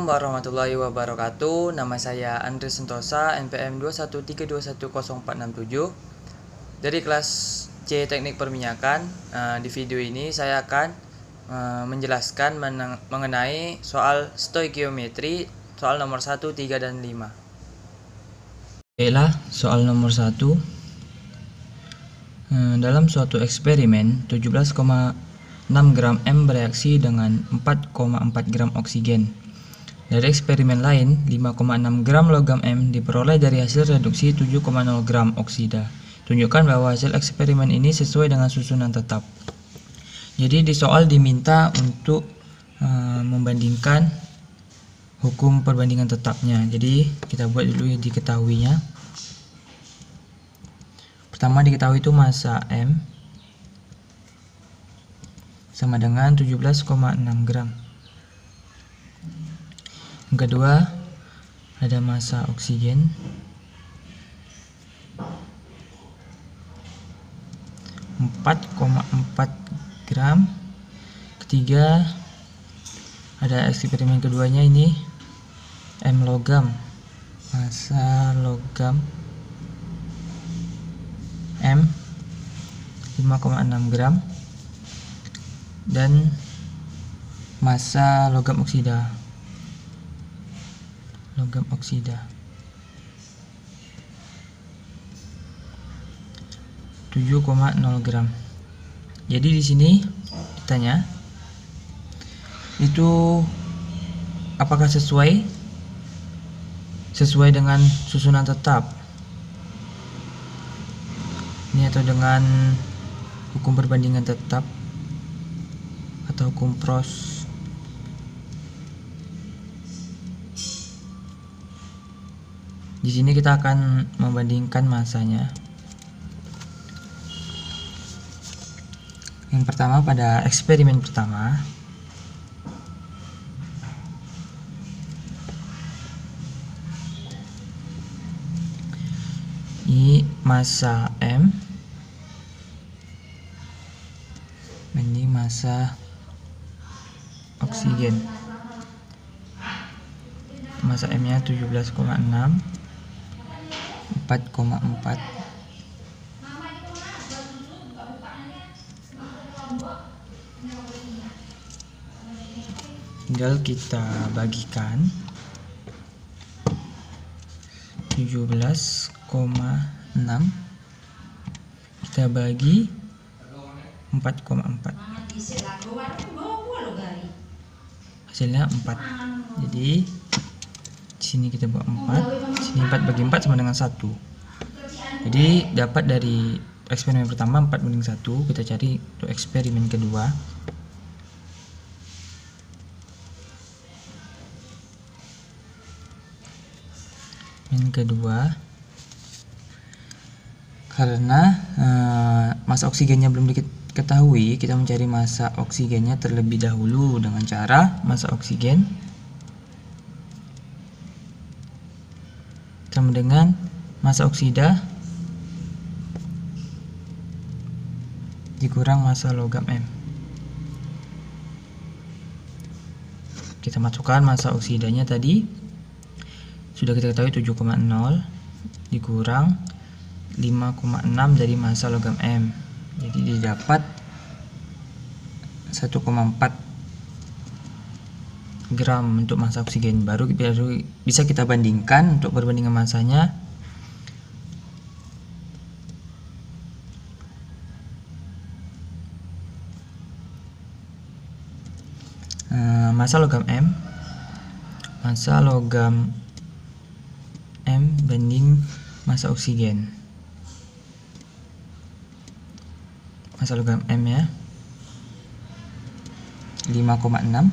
Assalamualaikum warahmatullahi wabarakatuh. Nama saya Andri Sentosa, NPM 213210467 dari kelas C Teknik Perminyakan. Di video ini saya akan menjelaskan mengenai soal stoikiometri, soal nomor 1, 3, dan 5. Baiklah, soal nomor 1. Dalam suatu eksperimen, 17,6 gram M bereaksi dengan 4,4 gram oksigen. Dari eksperimen lain, 5,6 gram logam M diperoleh dari hasil reduksi 7,0 gram oksida. Tunjukkan bahwa hasil eksperimen ini sesuai dengan susunan tetap. Jadi di soal diminta untuk membandingkan hukum perbandingan tetapnya. Jadi kita buat dulu yang diketahuinya. Pertama diketahui itu massa M sama dengan 17,6 gram. Yang kedua ada massa oksigen (4,4 gram). Ketiga ada eksperimen keduanya, ini M logam, massa logam M 5,6 gram dan massa logam oksida 7,0 gram. Jadi di sini ditanya itu apakah sesuai dengan susunan tetap ini atau dengan hukum perbandingan tetap atau hukum Pros. Di sini kita akan membandingkan massanya. Yang pertama, pada eksperimen pertama ini massa M banding massa oksigen. Massa M nya 17,6, 4,4. Tinggal kita bagikan 17,6 kita bagi 4,4, hasilnya 4. Jadi sini kita buat 4, sini 4 bagi 4 sama dengan 1. Jadi dapat dari eksperimen pertama 4:1. Kita cari untuk eksperimen kedua. Karena massa oksigennya belum diketahui, kita mencari massa oksigennya terlebih dahulu dengan cara massa oksigen sama dengan massa oksida dikurang massa logam M. Kita masukkan massa oksidanya tadi sudah kita ketahui 7,0 dikurang 5,6 dari massa logam M. Jadi didapat 1,4 gram untuk massa oksigen. Baru bisa kita bandingkan untuk perbandingan massanya. Massa logam M banding massa oksigen. Massa logam M ya 5,6.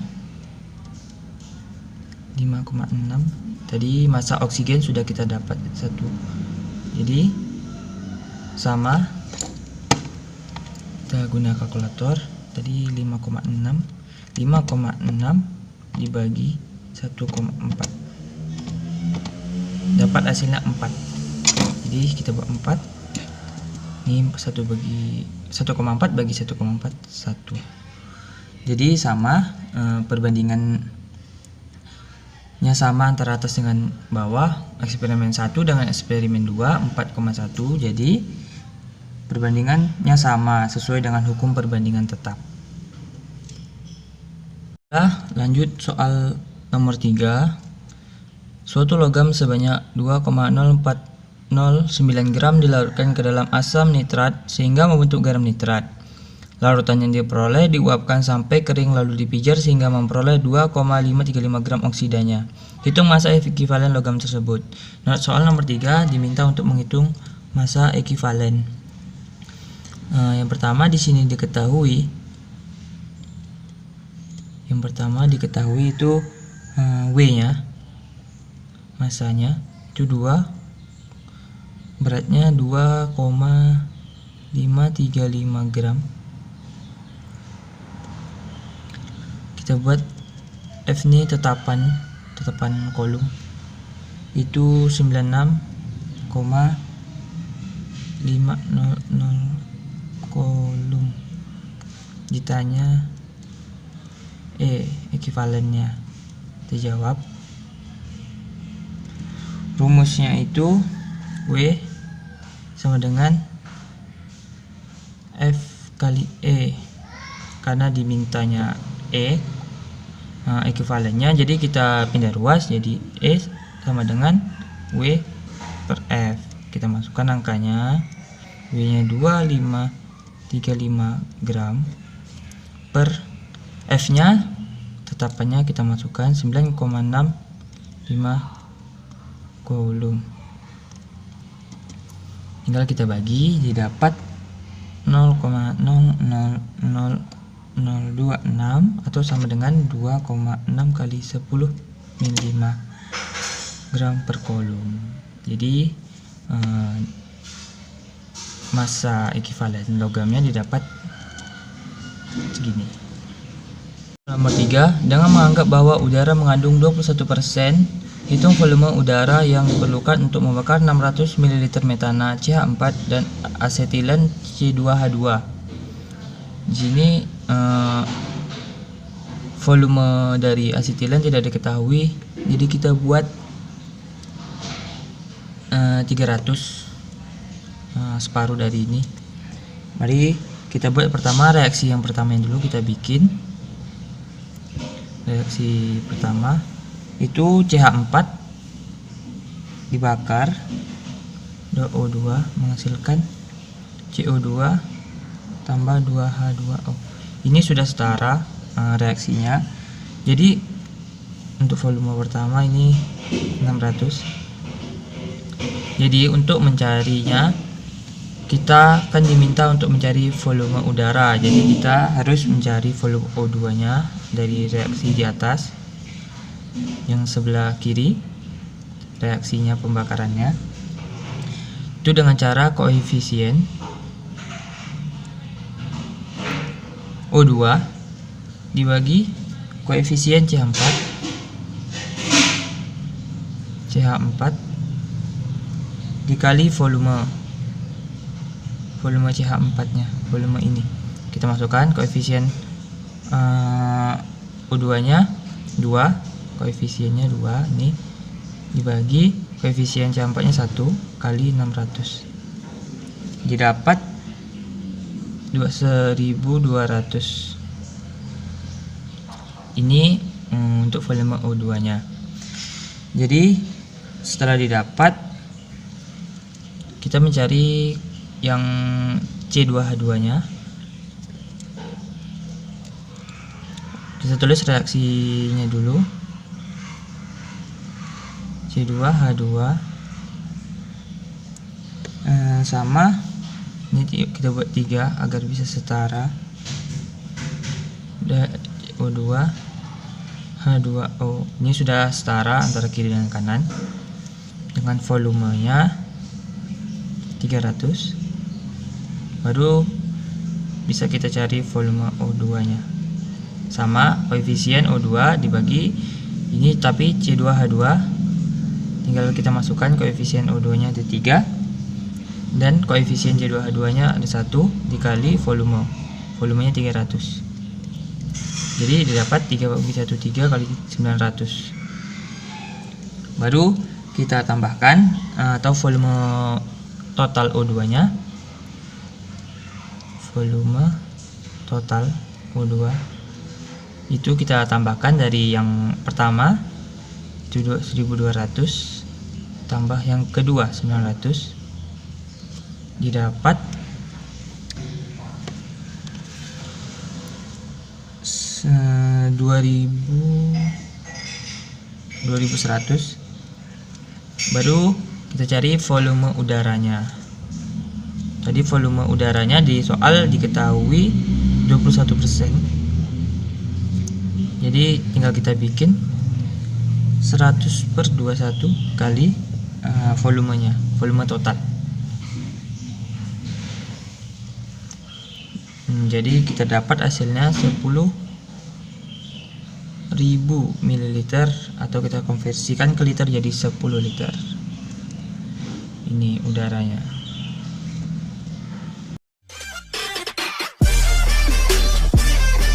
Tadi massa oksigen sudah kita dapat 1. Jadi sama, kita guna kalkulator. Tadi 5,6 dibagi 1,4 dapat hasilnya 4. Jadi kita buat 4. Ini 1,4 bagi 1,4 1. Jadi sama perbandingan nya sama antara atas dengan bawah. Eksperimen 1 dengan eksperimen 2 4,1, jadi perbandingannya sama sesuai dengan hukum perbandingan tetap. Lanjut soal nomor 3. Suatu logam sebanyak 2,0409 gram dilarutkan ke dalam asam nitrat sehingga membentuk garam nitrat. Larutan yang diperoleh diuapkan sampai kering lalu dipijar sehingga memperoleh 2,535 gram oksidanya. Hitung massa ekivalen logam tersebut. Nah, soal nomor 3 diminta untuk menghitung massa ekivalen. Yang pertama di sini diketahui. Yang pertama diketahui itu W-nya, massanya itu 2, beratnya 2,535 gram. Kita buat F ini tetapan kolom itu 96,500 kolom. Ditanya ekivalennya, kita jawab. Rumusnya itu W sama dengan F kali E, karena dimintanya ekivalennya, jadi kita pindah ruas, jadi E sama dengan W per F. Kita masukkan angkanya, W nya 2,535 gram per F nya tetapannya kita masukkan 9,65 kolom. Tinggal kita bagi, didapat 0,00026 atau sama dengan 2,6 kali 10 mm gram per kolom. Jadi massa ekivalen logamnya didapat segini. Nomor 3, dengan menganggap bahwa udara mengandung 21%, hitung volume udara yang diperlukan untuk membakar 600 ml metana CH4 dan asetilen C2H2. Di sini volume dari asetilen tidak diketahui, jadi kita buat 300, separuh dari ini. Mari kita buat pertama reaksi yang pertama yang dulu kita bikin. Reaksi pertama itu CH4 dibakar, O2 menghasilkan CO2 tambah 2H2O. Ini sudah setara reaksinya. Jadi untuk volume pertama ini 600. Jadi untuk mencarinya kita akan diminta untuk mencari volume udara. Jadi kita harus mencari volume O2 nya dari reaksi di atas yang sebelah kiri, reaksinya pembakarannya itu dengan cara koefisien O2 dibagi koefisien CH4 dikali volume CH4 nya, volume ini. Kita masukkan koefisien O2 nya 2, koefisiennya 2, ini dibagi koefisien CH4 nya 1 kali 600, didapat 1200. Ini untuk volume O2 nya. Jadi setelah didapat, kita mencari yang C2H2 nya. Kita tulis reaksinya dulu. C2H2 sama, ini kita buat 3 agar bisa setara. O2 H2O, ini sudah setara antara kiri dan kanan dengan volumenya 300. Baru bisa kita cari volume O2 nya, sama koefisien O2 dibagi ini, tapi C2H2 tinggal kita masukkan koefisien O2 nya ada 3 dan koefisien C2H2 nya ada 1 dikali volumenya 300. Jadi didapat 3,13 kali 900. Baru kita tambahkan atau volume total O2 nya, volume total O2 itu kita tambahkan dari yang pertama itu 1200 tambah yang kedua 900, didapat 2100. Baru kita cari volume udaranya. Tadi volume udaranya di soal diketahui 21%. Jadi tinggal kita bikin 100/21 kali volumenya, volume total. Jadi kita dapat hasilnya 10.000 ml atau kita konversikan ke liter jadi 10 liter. Ini udaranya.